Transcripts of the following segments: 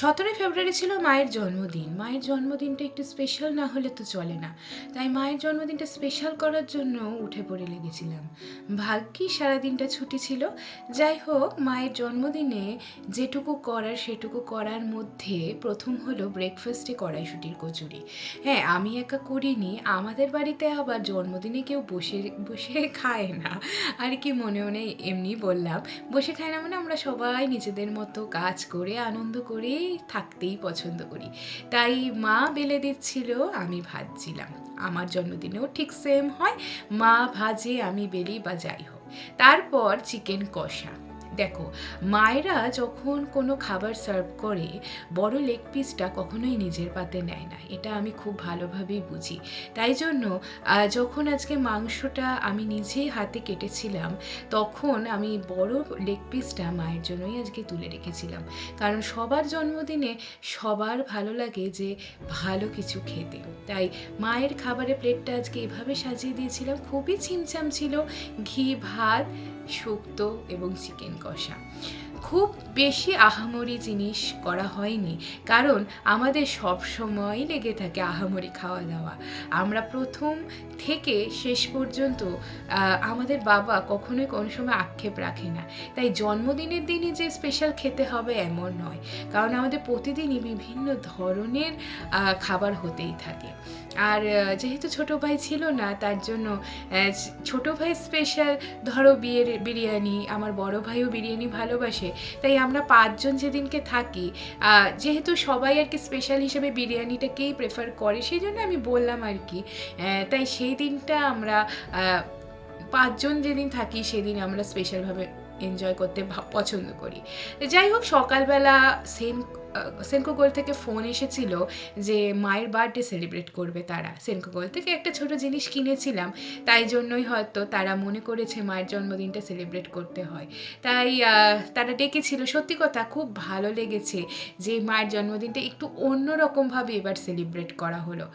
17 ফেব্রুয়ারি ছিল মায়ের জন্মদিন। মায়ের জন্মদিনটা একটু স্পেশাল না হলে তো চলে না। তাই মায়ের জন্মদিনটা স্পেশাল করার জন্য উঠে পড়ে লেগেছিলাম। ভাগ্যিস সারাদিনটা ছুটি ছিল। যাই হোক, মায়ের জন্মদিনে যেটুকু করার সেটুকু করার মধ্যে প্রথম হলো ব্রেকফাস্টে কড়াইশুঁটির কচুরি। হ্যাঁ, আমি একা করিনি, আমাদের বাড়িতে আবার জন্মদিনে কেউ বসে বসে খায় না। আর কি মনে মনে এমনি বললাম, বসে খায় না মানে আমরা সবাই নিজেদের মতো কাজ করে আনন্দ করে থাকতেই পছন্দ করি। তাই মা বেলে দিচ্ছিল, আমি ভাজছিলাম। আমার জন্মদিনেও ঠিক সেম হয়, মা ভাজে আমি বেলি বা যাই হোক। তারপর চিকেন কষা। দেখো, মায়েরা যখন কোনো খাবার সার্ভ করে বড় লেগ পিসটা কখনোই নিজের পাতে নেয় না, এটা আমি খুব ভালোভাবেই বুঝি। তাই জন্য যখন আজকে মাংসটা আমি নিজে হাতে কেটেছিলাম, তখন আমি বড় লেগ পিসটা মায়ের জন্যই আজকে তুলে রেখেছিলাম। কারণ সবার জন্মদিনে সবার ভালো লাগে যে ভালো কিছু খেতে। তাই মায়ের খাবারের প্লেটটা আজকে এভাবে সাজিয়ে দিয়েছিলাম। খুবই ছিমছাম ছিল, ঘি ভাত, শুক্তো এবং চিকেন কষা। খুব বেশি আহামরি জিনিস করা হয়নি, কারণ আমাদের সব সময় লেগে থাকে আহামরি খাওয়া দাওয়া। আমরা প্রথম থেকে শেষ পর্যন্ত আমাদের বাবা কখনোই কোনো সময় আক্ষেপ রাখে না। তাই জন্মদিনের দিনই যে স্পেশাল খেতে হবে এমন নয়, কারণ আমাদের প্রতিদিনই বিভিন্ন ধরনের খাবার হতেই থাকে। আর যেহেতু ছোটো ভাই ছিল না, তার জন্য ছোটো ভাই স্পেশাল ধরো বিরিয়ানি, আমার বড় ভাইও বিরিয়ানি ভালোবাসে। তাই আমরা 5 জন যেদিনকে থাকি, যেহেতু সবাই আর কি স্পেশাল হিসেবে বিরিয়ানিটাকেই প্রেফার করে, সেই জন্য আমি বললাম আর কি। তাই সেই দিনটা আমরা 5 জন যেদিন থাকি সেদিন আমরা স্পেশালভাবে এনজয় করতে পছন্দ করি। যাই হোক, সকালবেলা সেনকো গোল্ড থেকে ফোন এসেছিল যে মায়ের বার্থডে সেলিব্রেট করবে তারা। সেনকো গোল্ড থেকে একটা ছোট জিনিস কিনেছিলাম, তাই জন্যই হয়তো তারা মনে করেছে মায়ের জন্মদিনটা সেলিব্রেট করতে হয়। তাই তারা ডেকেছিল। সত্যি কথা, খুব ভালো লেগেছে যে মায়ের জন্মদিনটা একটু অন্যরকমভাবে এবার সেলিব্রেট করা হলো।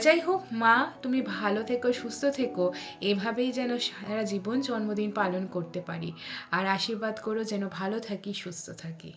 যাই হোক, মা তুমি ভালো থেকো, সুস্থ থেকো, এভাবেই যেন সারা জীবন জন্মদিন পালন করতে পারি। আর আশীর্বাদ করো যেন ভালো থাকি, সুস্থ থাকি।